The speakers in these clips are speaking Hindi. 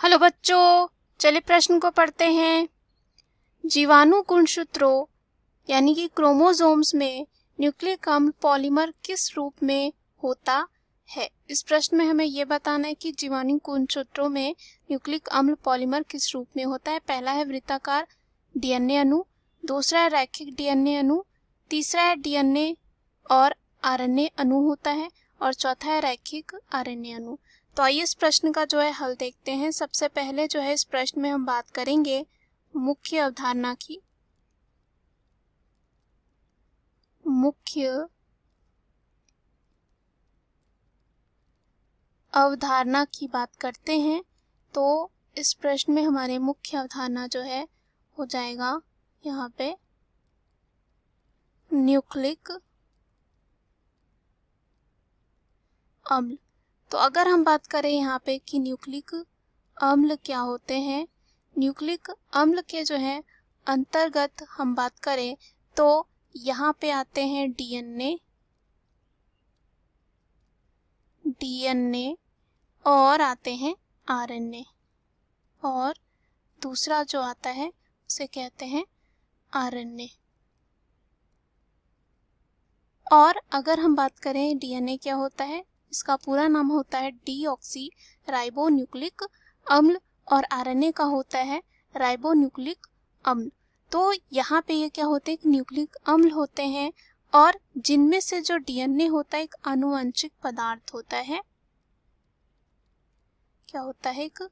हेलो बच्चों, चलिए प्रश्न को पढ़ते हैं। जीवाणु गुणसूत्रों यानी कि क्रोमोसोम्स में न्यूक्लिक अम्ल पॉलीमर किस रूप में होता है। इस प्रश्न में हमें यह बताना है कि जीवाणु गुणसूत्रों में न्यूक्लिक अम्ल पॉलीमर किस रूप में होता है। पहला है वृत्ताकार डीएनए अणु, दूसरा है रैखिक डीएनए अणु, तीसरा है डीएनए और आरएनए अणु होता है और चौथा है रैखिक आरएनए अणु। तो आइए इस प्रश्न का जो है हल देखते हैं। सबसे पहले जो है इस प्रश्न में हम बात करेंगे मुख्य अवधारणा की। मुख्य अवधारणा की बात करते हैं तो इस प्रश्न में हमारे मुख्य अवधारणा जो है हो जाएगा यहाँ पे न्यूक्लिक अम्ल। तो अगर हम बात करें यहाँ पे कि न्यूक्लिक अम्ल क्या होते हैं, न्यूक्लिक अम्ल के जो है अंतर्गत हम बात करें तो यहाँ पे आते हैं डीएनए और आते हैं आरएनए और दूसरा जो आता है उसे कहते हैं आरएनए। और अगर हम बात करें डीएनए क्या होता है, इसका पूरा नाम होता है डीऑक्सी राइबोन्यूक्लिक अम्ल और आरएनए का होता है राइबोन्यूक्लिक अम्ल। तो यहाँ पे ये क्या होते हैं, न्यूक्लिक अम्ल होते हैं और जिनमें से जो डीएनए होता है एक आनुवंशिक पदार्थ होता है। क्या होता है, एक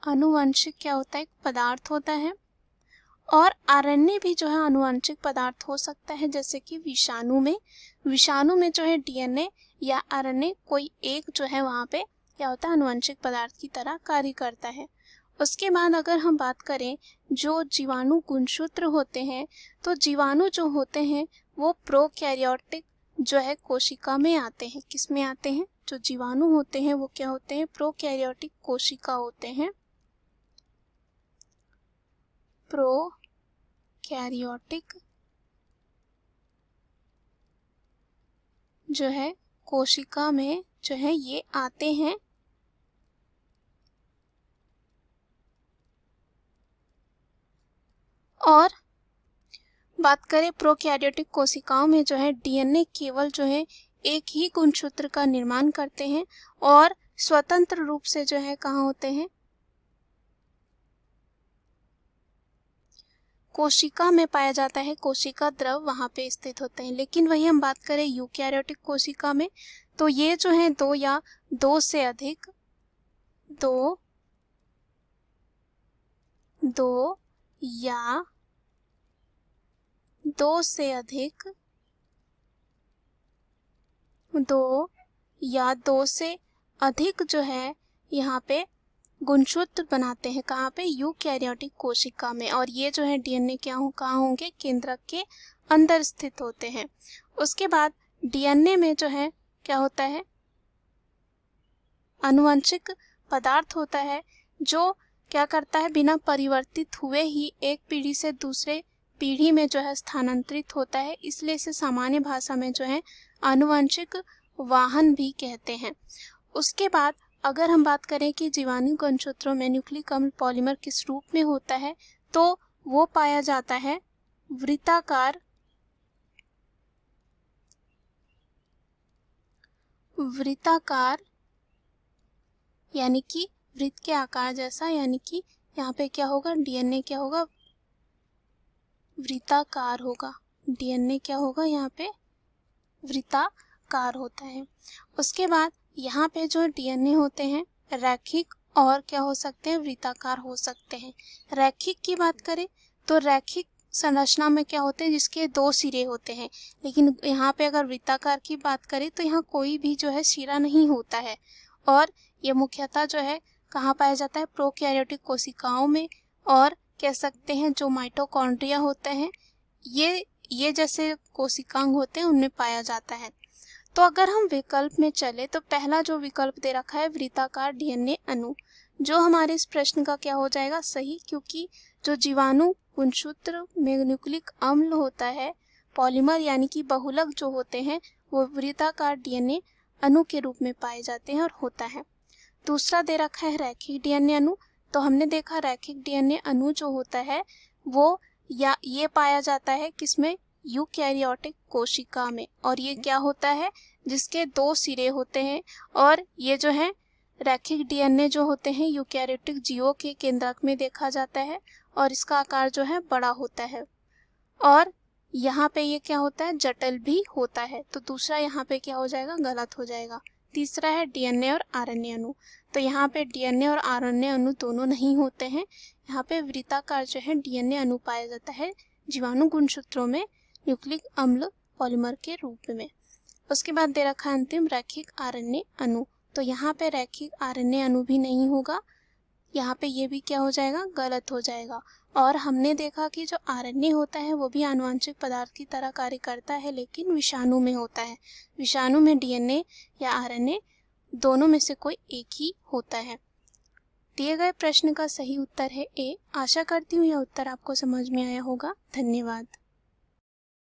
आनुवंशिक क्या होता है, एक पदार्थ होता है। और आरएनए भी जो है आनुवंशिक पदार्थ हो सकता है, जैसे कि विषाणु में जो है डीएनए या आरएनए कोई एक जो है वहाँ पे क्या होता है, आनुवंशिक पदार्थ की तरह कार्य करता है। उसके बाद अगर हम बात करें जो जीवाणु गुणसूत्र होते हैं, तो जीवाणु जो होते हैं वो प्रोकैरियोटिक जो है कोशिका में आते हैं। किस में आते हैं, जो जीवाणु होते हैं वो क्या होते हैं, प्रोकैरियोटिक कोशिका होते हैं। प्रोकैरियोटिक जो है कोशिका में जो है ये आते हैं और बात करें प्रोकैरियोटिक कोशिकाओं में जो है डीएनए केवल जो है एक ही गुणसूत्र का निर्माण करते हैं और स्वतंत्र रूप से जो है कहाँ होते हैं, कोशिका में पाया जाता है। कोशिका द्रव वहाँ पे स्थित होते हैं। लेकिन वही हम बात करें यूकैरियोटिक कोशिका में तो ये जो है दो या दो से अधिक जो है यहाँ पे गुणसूत्र बनाते हैं। कहाँ पे, यूकैरियोटिक कोशिका में। और ये जो है डीएनए कहाँ होंगे, केंद्रक के अंदर स्थित होते हैं। उसके बाद डीएनए में जो है क्या होता है, आनुवंशिक पदार्थ होता है जो क्या करता है, बिना परिवर्तित हुए ही एक पीढ़ी से दूसरे पीढ़ी में जो है स्थानांतरित होता है। इसलिए इसे सामान्य भाषा में जो है आनुवंशिक वाहन भी कहते हैं। उसके बाद अगर हम बात करें कि जीवाणु गुणसूत्रों में न्यूक्लिक अम्ल पॉलीमर किस रूप में होता है, तो वो पाया जाता है वृत्ताकार यानी कि वृत्त के आकार जैसा, यानी कि यहाँ पे क्या होगा, डीएनए क्या होगा, वृत्ताकार होगा। डीएनए क्या होगा, यहाँ पे वृत्ताकार होता है। उसके बाद यहाँ पे जो डीएनए होते हैं रैखिक और क्या हो सकते हैं, वृत्ताकार हो सकते हैं। रैखिक की बात करें तो रैखिक संरचना में क्या होते हैं, जिसके दो सिरे होते हैं। लेकिन यहाँ पे अगर वृत्ताकार की बात करें तो यहाँ कोई भी जो है सिरा नहीं होता है। और ये मुख्यतः जो है कहाँ पाया जाता है, प्रोकैरियोटिक कोशिकाओं में। और कह सकते हैं जो माइटोकॉन्ड्रिया होते हैं ये जैसे कोशिकांग होते हैं उनमें पाया जाता है। तो अगर हम विकल्प में चले तो पहला जो विकल्प दे रखा है वृत्ताकार डीएनए अणु, जो हमारे इस प्रश्न का क्या हो जाएगा, सही, क्योंकि जो जीवाणु गुणसूत्र में न्यूक्लिक अम्ल होता है पॉलीमर यानी कि बहुलक जो होते हैं वो वृत्ताकार डीएनए अणु के रूप में पाए जाते हैं और होता है। दूसरा दे रखा है रैखिक डीएनए अणु। तो हमने देखा रैखिक डीएनए अणु जो होता है वो या ये पाया जाता है किसमें, यूकैरियोटिक कोशिका में। और ये क्या होता है, जिसके 2 सिरे होते हैं। और ये जो है रैखिक डीएनए जो होते हैं यूकैरियोटिक जीवों के केंद्रक में देखा जाता है और इसका आकार जो है बड़ा होता है। और यहाँ पे ये क्या होता है, जटिल भी होता है। तो दूसरा यहाँ पे क्या हो जाएगा, गलत हो जाएगा। तीसरा है डीएनए और आरएनए अणु। तो यहाँ पे डीएनए और आरएनए अणु दोनों नहीं होते हैं। यहाँ पे वृत्ताकार जो है डीएनए अणु पाया जाता है जीवाणु गुणसूत्रों में न्यूक्लिक अम्ल पॉलीमर के रूप में। उसके बाद दे रखा है अंतिम रैखिक आरएनए अणु। तो यहाँ पे रैखिक आरएनए अणु भी नहीं होगा, यहाँ पे ये भी क्या हो जाएगा, गलत हो जाएगा। और हमने देखा कि जो आरएनए होता है वो भी आनुवंशिक पदार्थ की तरह कार्य करता है, लेकिन विषाणु में होता है। विषाणु में डीएनए या आरएनए दोनों में से कोई एक ही होता है। दिए गए प्रश्न का सही उत्तर है ए। आशा करती हूँ यह उत्तर आपको समझ में आया होगा। धन्यवाद।